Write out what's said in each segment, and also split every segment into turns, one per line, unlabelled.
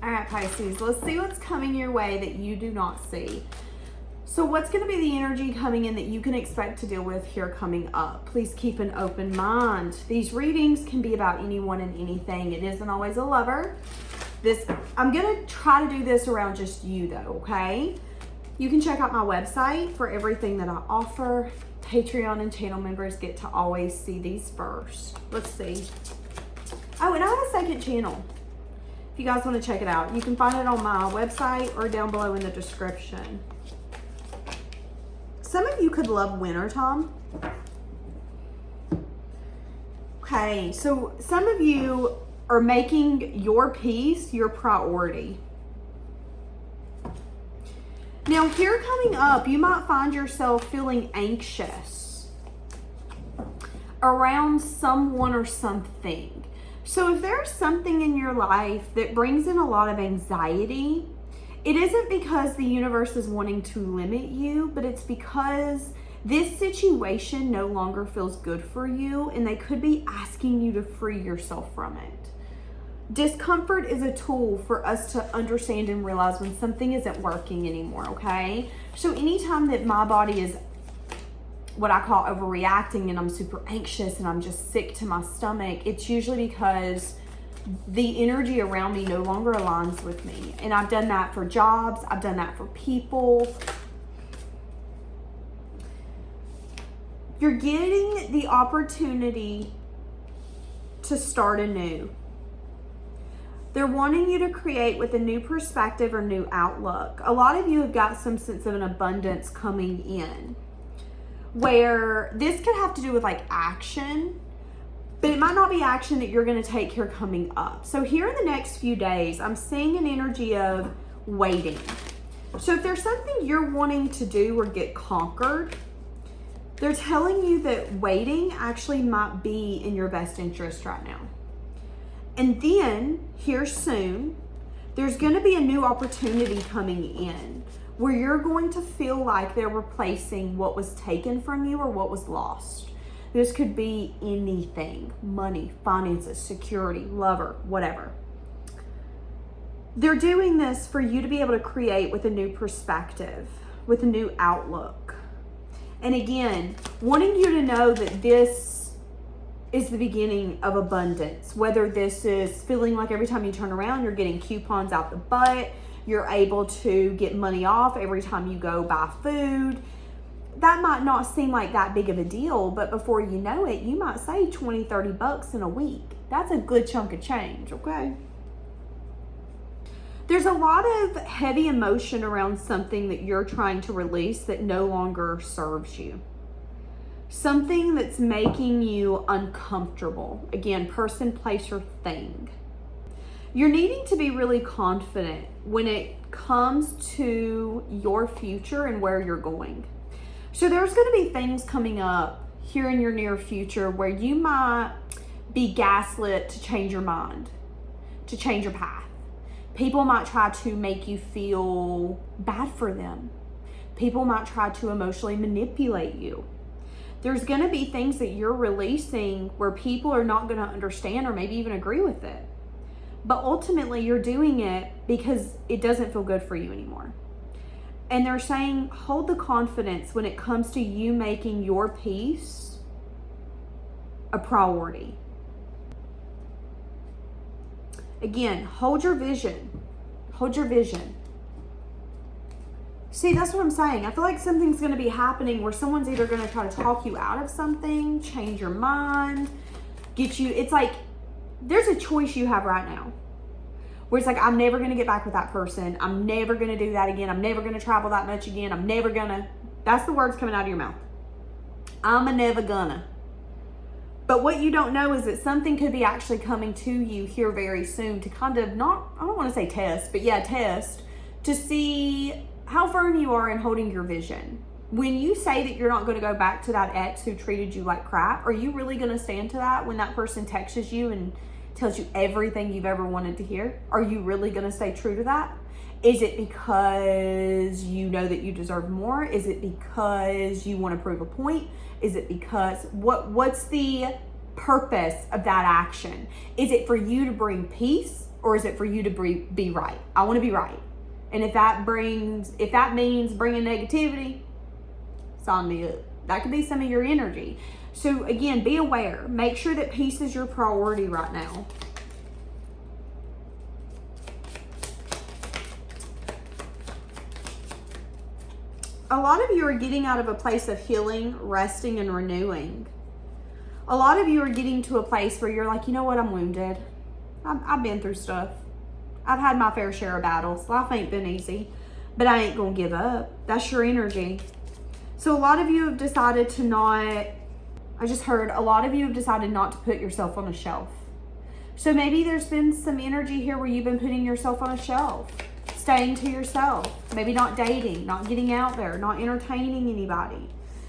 All right, Pisces, let's see what's coming your way that you do not see. So what's going to be the energy coming in that you can expect to deal with here coming up? Please keep an open mind. These readings can be about anyone and anything. It isn't always a lover. I'm going to try to do this around just you though, okay? You can check out my website for everything that I offer. Patreon and channel members get to always see these first. Let's see. Oh, and I have a second channel. If you guys want to check it out, you can find it on my website or down below in the description. Some of you could love wintertime. Okay, so some of you are making your peace your priority. Now here coming up, you might find yourself feeling anxious around someone or something. So if there's something in your life that brings in a lot of anxiety, it isn't because the universe is wanting to limit you, but it's because this situation no longer feels good for you and they could be asking you to free yourself from it. Discomfort is a tool for us to understand and realize when something isn't working anymore, okay? So anytime that my body is what I call overreacting and I'm super anxious and I'm just sick to my stomach, it's usually because the energy around me no longer aligns with me. And I've done that for jobs. I've done that for people. You're getting the opportunity to start anew. They're wanting you to create with a new perspective or new outlook. A lot of you have got some sense of an abundance coming in, where this could have to do with like action, but it might not be action that you're going to take here coming up. So here in the next few days, I'm seeing an energy of waiting. So if there's something you're wanting to do or get conquered, they're telling you that waiting actually might be in your best interest right now. And then here soon, there's going to be a new opportunity coming in where you're going to feel like they're replacing what was taken from you or what was lost. This could be anything: money, finances, security, lover, whatever. They're doing this for you to be able to create with a new perspective, with a new outlook. And again, wanting you to know that this is the beginning of abundance. Whether this is feeling like every time you turn around, you're getting coupons out the butt, you're able to get money off every time you go buy food. That might not seem like that big of a deal, but before you know it, you might save 20, 30 bucks in a week. That's a good chunk of change, okay? There's a lot of heavy emotion around something that you're trying to release that no longer serves you. Something that's making you uncomfortable. Again, person, place, or thing. You're needing to be really confident when it comes to your future and where you're going. So there's going to be things coming up here in your near future where you might be gaslit to change your mind, to change your path. People might try to make you feel bad for them. People might try to emotionally manipulate you. There's going to be things that you're releasing where people are not going to understand or maybe even agree with it. But ultimately, you're doing it because it doesn't feel good for you anymore. And they're saying, hold the confidence when it comes to you making your peace a priority. Again, hold your vision. Hold your vision. See, that's what I'm saying. I feel like something's going to be happening where someone's either going to try to talk you out of something, change your mind, get you. It's like there's a choice you have right now. Where it's like, I'm never going to get back with that person. I'm never going to do that again. I'm never going to travel that much again. I'm never going to. That's the words coming out of your mouth. I'm a never gonna. But what you don't know is that something could be actually coming to you here very soon to kind of not, I don't want to say test, but yeah, test to see how firm you are in holding your vision. When you say that you're not going to go back to that ex who treated you like crap, are you really going to stand to that when that person texts you and tells you everything you've ever wanted to hear? Are you really going to stay true to that? Is it because you know that you deserve more? Is it because you want to prove a point? Is it because, what's the purpose of that action? Is it for you to bring peace or is it for you to be right? I want to be right. And if that means bringing negativity, sign me up. That could be some of your energy. So again, be aware. Make sure that peace is your priority right now. A lot of you are getting out of a place of healing, resting, and renewing. A lot of you are getting to a place where you're like, you know what, I'm wounded. I've been through stuff. I've had my fair share of battles. Life ain't been easy, but I ain't gonna give up. That's your energy. So a lot of you have decided to not, I just heard a lot of you have decided not to put yourself on a shelf. So maybe there's been some energy here where you've been putting yourself on a shelf, staying to yourself, maybe not dating, not getting out there, not entertaining anybody.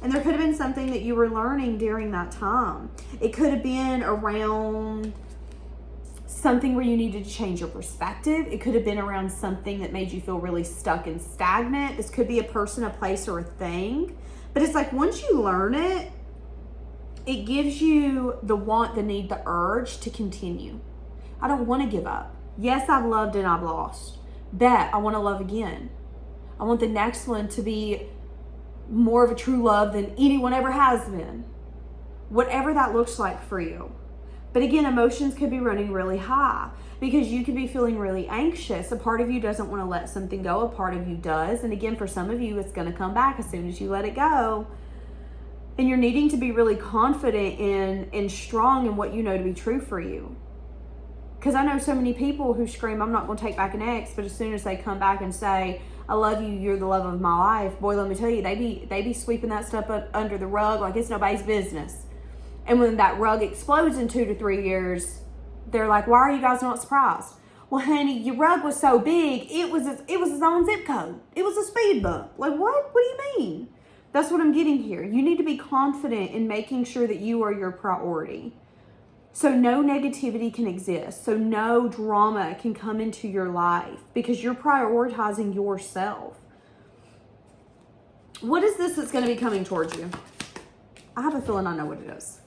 And there could have been something that you were learning during that time. It could have been around something where you needed to change your perspective. It could have been around something that made you feel really stuck and stagnant. This could be a person, a place, or a thing. But it's like once you learn it, it gives you the want, the need, the urge to continue. I don't want to give up. Yes, I've loved and I've lost. Bet I want to love again. I want the next one to be more of a true love than anyone ever has been. Whatever that looks like for you. But again, emotions could be running really high because you could be feeling really anxious. A part of you doesn't want to let something go. A part of you does. And again, for some of you, it's going to come back as soon as you let it go. And you're needing to be really confident and strong in what you know to be true for you. Because I know so many people who scream, I'm not going to take back an ex, but as soon as they come back and say, I love you, you're the love of my life, boy, let me tell you, they be sweeping that stuff up under the rug like it's nobody's business. And when that rug explodes in 2 to 3 years, they're like, why are you guys not surprised? Well, honey, your rug was so big, it was its own zip code. It was a speed bump. Like, what? What do you mean? That's what I'm getting here. You need to be confident in making sure that you are your priority. So no negativity can exist. So no drama can come into your life because you're prioritizing yourself. What is this that's going to be coming towards you? I have a feeling I know what it is.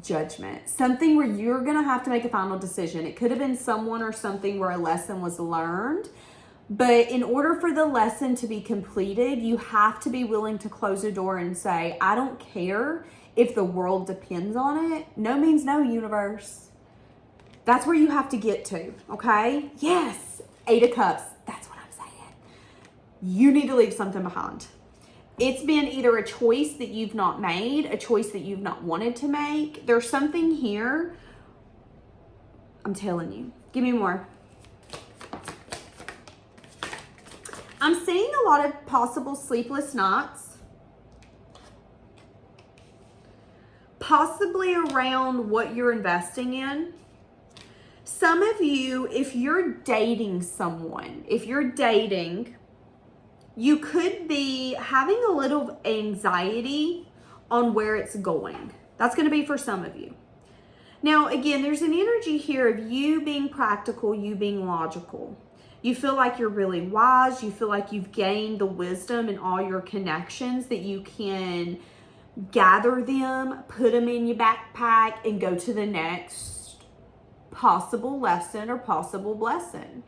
Judgment. Something where you're going to have to make a final decision. It could have been someone or something where a lesson was learned. But in order for the lesson to be completed, you have to be willing to close a door and say, I don't care if the world depends on it. No means no, universe. That's where you have to get to, okay? Yes, 8 of Cups. That's what I'm saying. You need to leave something behind. It's been either a choice that you've not made, a choice that you've not wanted to make. There's something here. I'm telling you. Give me more. I'm seeing a lot of possible sleepless nights. Possibly around what you're investing in. Some of you, if you're dating someone, you could be having a little anxiety on where it's going. That's going to be for some of you. Now, again, there's an energy here of you being practical, you being logical. You feel like you're really wise. You feel like you've gained the wisdom in all your connections that you can gather them, put them in your backpack, and go to the next possible lesson or possible blessing.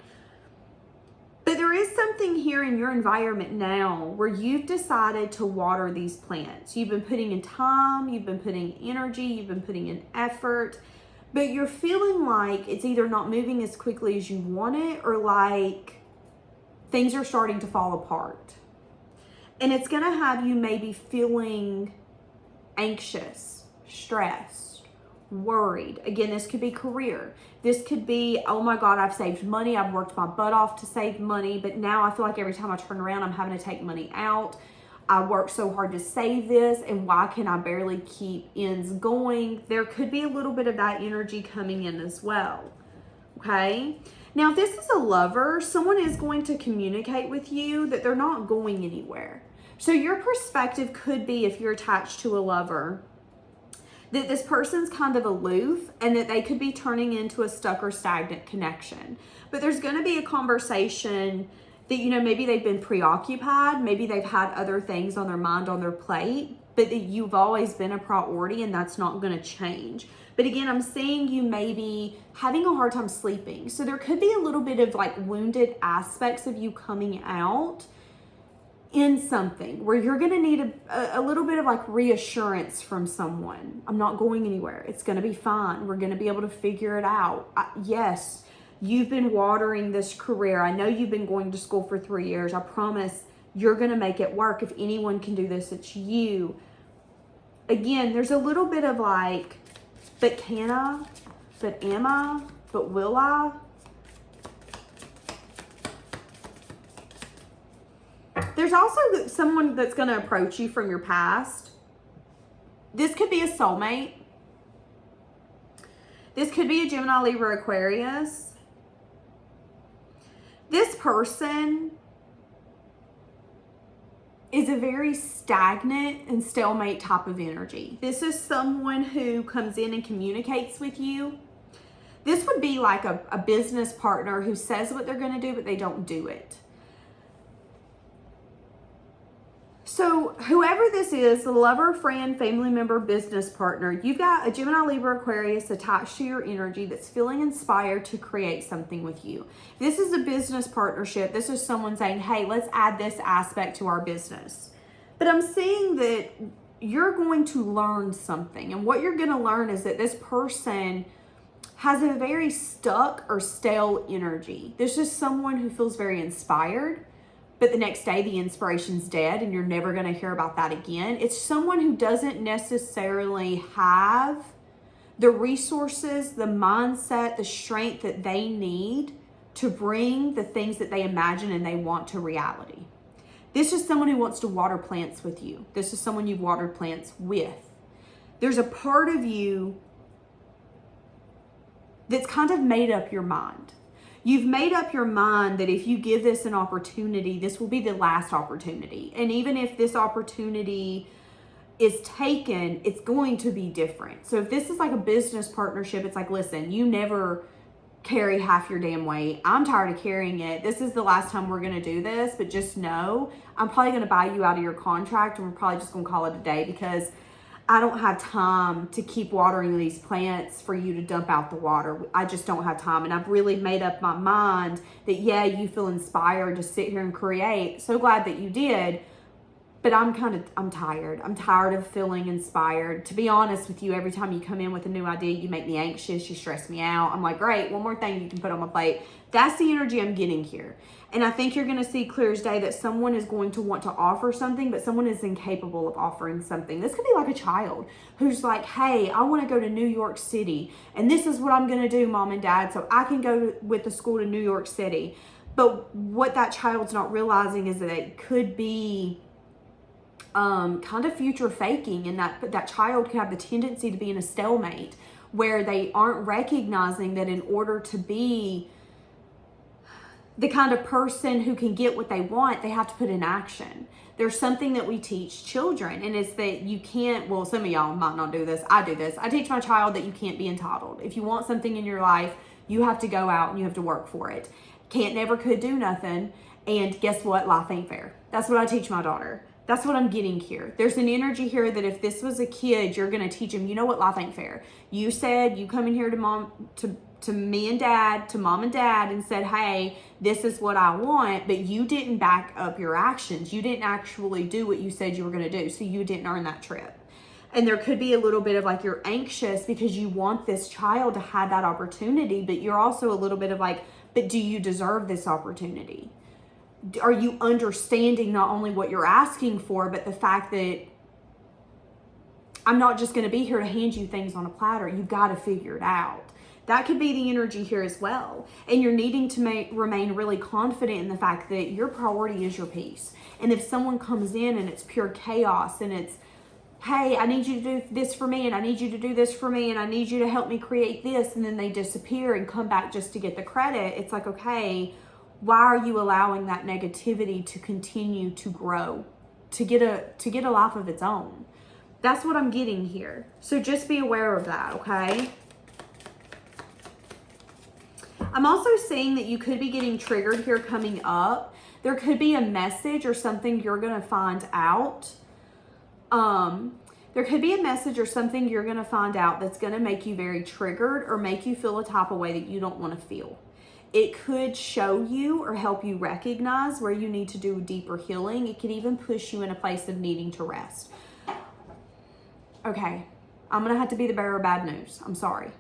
But there is something here in your environment now where you've decided to water these plants. You've been putting in time, you've been putting energy, you've been putting in effort, but you're feeling like it's either not moving as quickly as you want it or like things are starting to fall apart. And it's going to have you maybe feeling anxious, stressed, worried. Again, this could be career. This could be, oh my God, I've saved money. I've worked my butt off to save money, but now I feel like every time I turn around, I'm having to take money out. I worked so hard to save this, and why can I barely keep ends going? There could be a little bit of that energy coming in as well, okay? Now, if this is a lover, someone is going to communicate with you that they're not going anywhere. So your perspective could be, if you're attached to a lover, that this person's kind of aloof and that they could be turning into a stuck or stagnant connection. But there's going to be a conversation that, you know, maybe they've been preoccupied, maybe they've had other things on their mind, on their plate, but that you've always been a priority and that's not going to change. But again, I'm seeing you maybe having a hard time sleeping. So there could be a little bit of like wounded aspects of you coming out in something where you're going to need a little bit of like reassurance from someone. I'm not going anywhere. It's going to be fine. We're going to be able to figure it out. Yes, you've been watering this career. I know you've been going to school for 3 years. I promise you're going to make it work. If anyone can do this, it's you. Again, there's a little bit of like, but can I? But am I? But will I? There's also someone that's going to approach you from your past. This could be a soulmate. This could be a Gemini, Libra, Aquarius. This person is a very stagnant and stalemate type of energy. This is someone who comes in and communicates with you. This would be like a business partner who says what they're going to do, but they don't do it. So whoever this is, the lover, friend, family member, business partner, you've got a Gemini, Libra, Aquarius attached to your energy that's feeling inspired to create something with you. This is a business partnership. This is someone saying, hey, let's add this aspect to our business. But I'm seeing that you're going to learn something. And what you're going to learn is that this person has a very stuck or stale energy. This is someone who feels very inspired, but the next day the inspiration's dead and you're never going to hear about that again. It's someone who doesn't necessarily have the resources, the mindset, the strength that they need to bring the things that they imagine and they want to reality. This is someone who wants to water plants with you. This is someone you've watered plants with. There's a part of you that's kind of made up your mind. You've made up your mind that if you give this an opportunity, this will be the last opportunity. And even if this opportunity is taken, it's going to be different. So if this is like a business partnership, it's like, listen, you never carry half your damn weight. I'm tired of carrying it. This is the last time we're going to do this, but just know I'm probably going to buy you out of your contract and we're probably just going to call it a day because I don't have time to keep watering these plants for you to dump out the water. I just don't have time. And I've really made up my mind that, yeah, you feel inspired to sit here and create. So glad that you did. But I'm tired. I'm tired of feeling inspired. To be honest with you, every time you come in with a new idea, you make me anxious. You stress me out. I'm like, great, one more thing you can put on my plate. That's the energy I'm getting here. And I think you're going to see clear as day that someone is going to want to offer something, but someone is incapable of offering something. This could be like a child who's like, hey, I want to go to New York City. And this is what I'm going to do, mom and dad, so I can go with the school to New York City. But what that child's not realizing is that it could be kind of future faking, and that child could have the tendency to be in a stalemate where they aren't recognizing that in order to be the kind of person who can get what they want, they have to put in action. There's something that we teach children, and it's that you can't, well, some of y'all might not do this. I do this. I teach my child that you can't be entitled. If you want something in your life, you have to go out and you have to work for it. Can't, never, could, do nothing. And guess what? Life ain't fair. That's what I teach my daughter. That's what I'm getting here. There's an energy here that if this was a kid, you're going to teach him, you know what? Life ain't fair. You said you come in here to me and dad, to mom and dad, and said, hey, this is what I want, but you didn't back up your actions. You didn't actually do what you said you were going to do. So you didn't earn that trip. And there could be a little bit of like, you're anxious because you want this child to have that opportunity, but you're also a little bit of like, but do you deserve this opportunity? Are you understanding not only what you're asking for, but the fact that I'm not just going to be here to hand you things on a platter. You've got to figure it out. That could be the energy here as well. And you're needing to remain really confident in the fact that your priority is your peace. And if someone comes in and it's pure chaos and it's, hey, I need you to do this for me and I need you to do this for me and I need you to help me create this, and then they disappear and come back just to get the credit, it's like, okay, why are you allowing that negativity to continue to grow, to get a life of its own? That's what I'm getting here. So just be aware of that, okay? I'm also seeing that you could be getting triggered here coming up. There could be a message or something you're going to find out There could be a message or something you're going to find out that's going to make you very triggered or make you feel a type of way that you don't want to feel. It could show you or help you recognize where you need to do deeper healing. It could even push you in a place of needing to rest. Okay, I'm going to have to be the bearer of bad news. I'm sorry.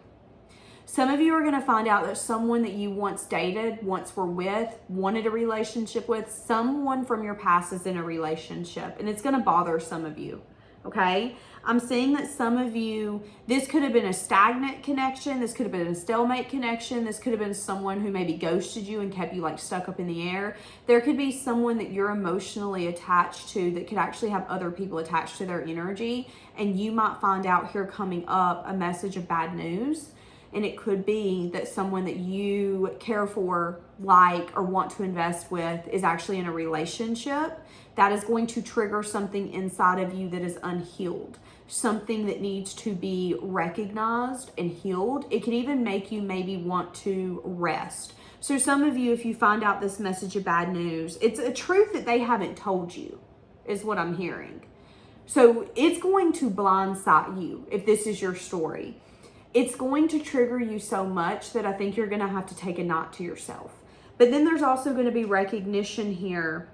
Some of you are going to find out that someone that you once dated, once were with, wanted a relationship with, someone from your past is in a relationship, and it's going to bother some of you, okay? I'm seeing that some of you, this could have been a stagnant connection, this could have been a stalemate connection, this could have been someone who maybe ghosted you and kept you like stuck up in the air. There could be someone that you're emotionally attached to that could actually have other people attached to their energy, and you might find out here coming up a message of bad news. And it could be that someone that you care for, like, or want to invest with is actually in a relationship that is going to trigger something inside of you that is unhealed, something that needs to be recognized and healed. It could even make you maybe want to rest. So some of you, if you find out this message of bad news, it's a truth that they haven't told you, is what I'm hearing. So it's going to blindside you if this is your story. It's going to trigger you so much that I think you're going to have to take a knot to yourself. But then there's also going to be recognition here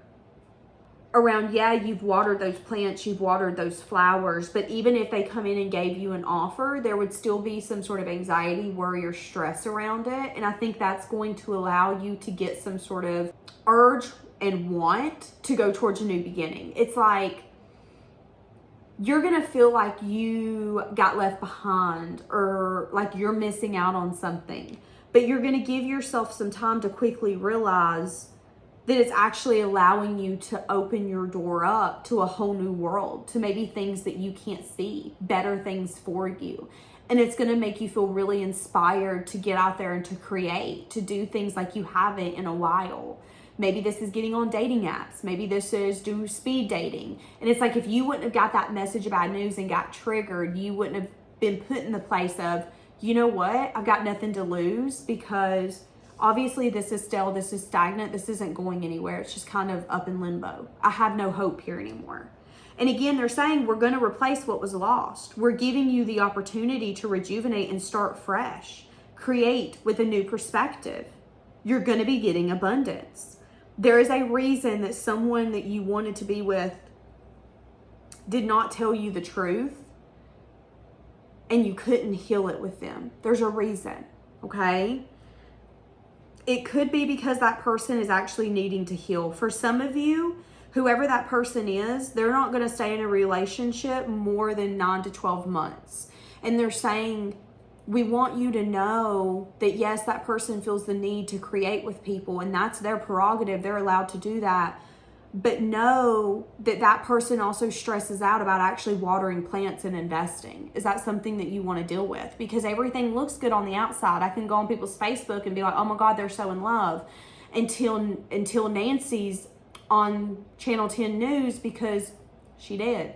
around, yeah, you've watered those plants, you've watered those flowers, but even if they come in and gave you an offer, there would still be some sort of anxiety, worry, or stress around it. And I think that's going to allow you to get some sort of urge and want to go towards a new beginning. It's like, you're going to feel like you got left behind or like you're missing out on something. But you're going to give yourself some time to quickly realize that it's actually allowing you to open your door up to a whole new world, to maybe things that you can't see, better things for you. And it's going to make you feel really inspired to get out there and to create, to do things like you haven't in a while. Maybe this is getting on dating apps. Maybe this is do speed dating. And it's like, if you wouldn't have got that message of bad news and got triggered, you wouldn't have been put in the place of, you know what? I've got nothing to lose, because obviously this is stale, this is stagnant, this isn't going anywhere. It's just kind of up in limbo. I have no hope here anymore. And again, they're saying we're going to replace what was lost. We're giving you the opportunity to rejuvenate and start fresh. Create with a new perspective. You're going to be getting abundance. There is a reason that someone that you wanted to be with did not tell you the truth and you couldn't heal it with them. There's a reason, okay? It could be because that person is actually needing to heal. For some of you, whoever that person is, they're not going to stay in a relationship more than 9 to 12 months. And they're saying, we want you to know that yes, that person feels the need to create with people, and that's their prerogative. They're allowed to do that. But know that that person also stresses out about actually watering plants and investing. Is that something that you want to deal with? Because everything looks good on the outside. I can go on people's Facebook and be like, oh my God, they're so in love. Until Nancy's on Channel 10 News, because she did.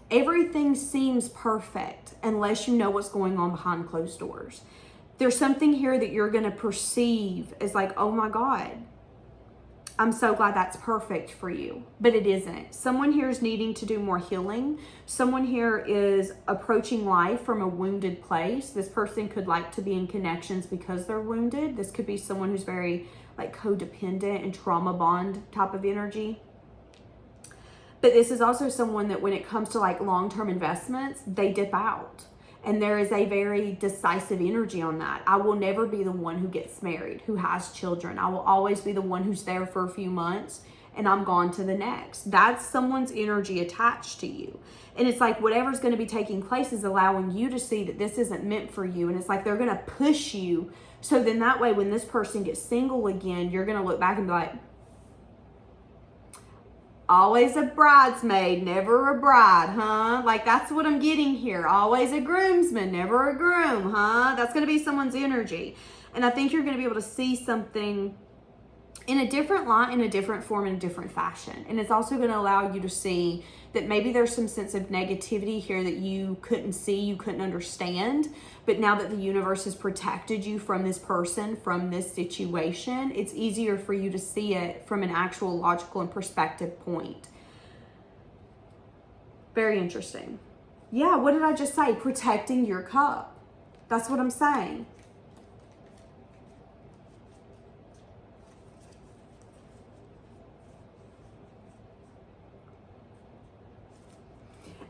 Everything seems perfect unless you know what's going on behind closed doors. There's something here that you're going to perceive as like, oh my God, I'm so glad that's perfect for you. But it isn't. Someone here is needing to do more healing. Someone here is approaching life from a wounded place. This person could like to be in connections because they're wounded. This could be someone who's very like codependent and trauma bond type of energy. But this is also someone that when it comes to like long-term investments, they dip out. And there is a very decisive energy on that. I will never be the one who gets married, who has children. I will always be the one who's there for a few months and I'm gone to the next. That's someone's energy attached to you. And it's like whatever's going to be taking place is allowing you to see that this isn't meant for you. And it's like they're going to push you. So then that way, when this person gets single again, you're going to look back and be like, always a bridesmaid, never a bride, huh? Like that's what I'm getting here. Always a groomsman, never a groom, huh? That's going to be someone's energy. And I think you're going to be able to see something in a different light, in a different form, in a different fashion. And it's also going to allow you to see that maybe there's some sense of negativity here that you couldn't see, you couldn't understand. But now that the universe has protected you from this person, from this situation, it's easier for you to see it from an actual logical and perspective point. Very interesting. Yeah, what did I just say? Protecting your cup. That's what I'm saying.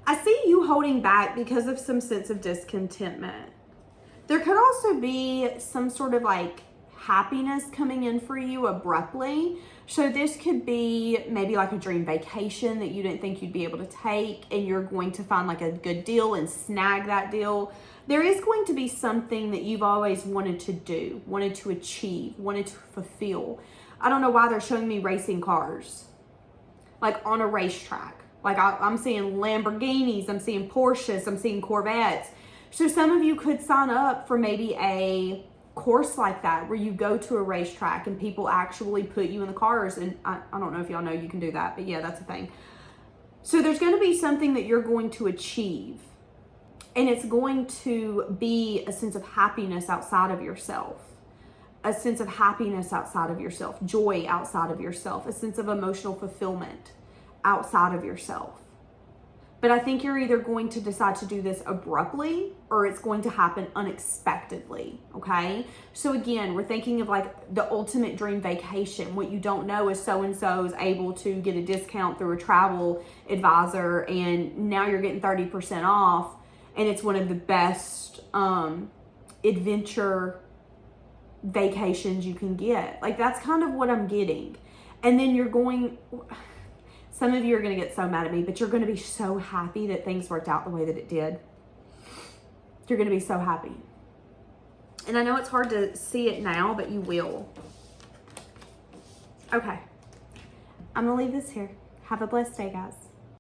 I see you holding back because of some sense of discontentment. There could also be some sort of like happiness coming in for you abruptly. So this could be maybe like a dream vacation that you didn't think you'd be able to take, and you're going to find like a good deal and snag that deal. There is going to be something that you've always wanted to do, wanted to achieve, wanted to fulfill. I don't know why they're showing me racing cars, like on a racetrack. Like I'm seeing Lamborghinis, I'm seeing Porsches, I'm seeing Corvettes. So some of you could sign up for maybe a course like that where you go to a racetrack and people actually put you in the cars. And I don't know if y'all know you can do that, but yeah, that's a thing. So there's going to be something that you're going to achieve, and it's going to be a sense of happiness outside of yourself, a sense of happiness outside of yourself, joy outside of yourself, a sense of emotional fulfillment outside of yourself. But I think you're either going to decide to do this abruptly or it's going to happen unexpectedly, okay? So again, we're thinking of like the ultimate dream vacation. What you don't know is so-and-so is able to get a discount through a travel advisor, and now you're getting 30% off, and it's one of the best adventure vacations you can get. Like that's kind of what I'm getting. And then you're going... Some of you are going to get so mad at me, but you're going to be so happy that things worked out the way that it did. You're going to be so happy. And I know it's hard to see it now, but you will. Okay. I'm going to leave this here. Have a blessed day, guys.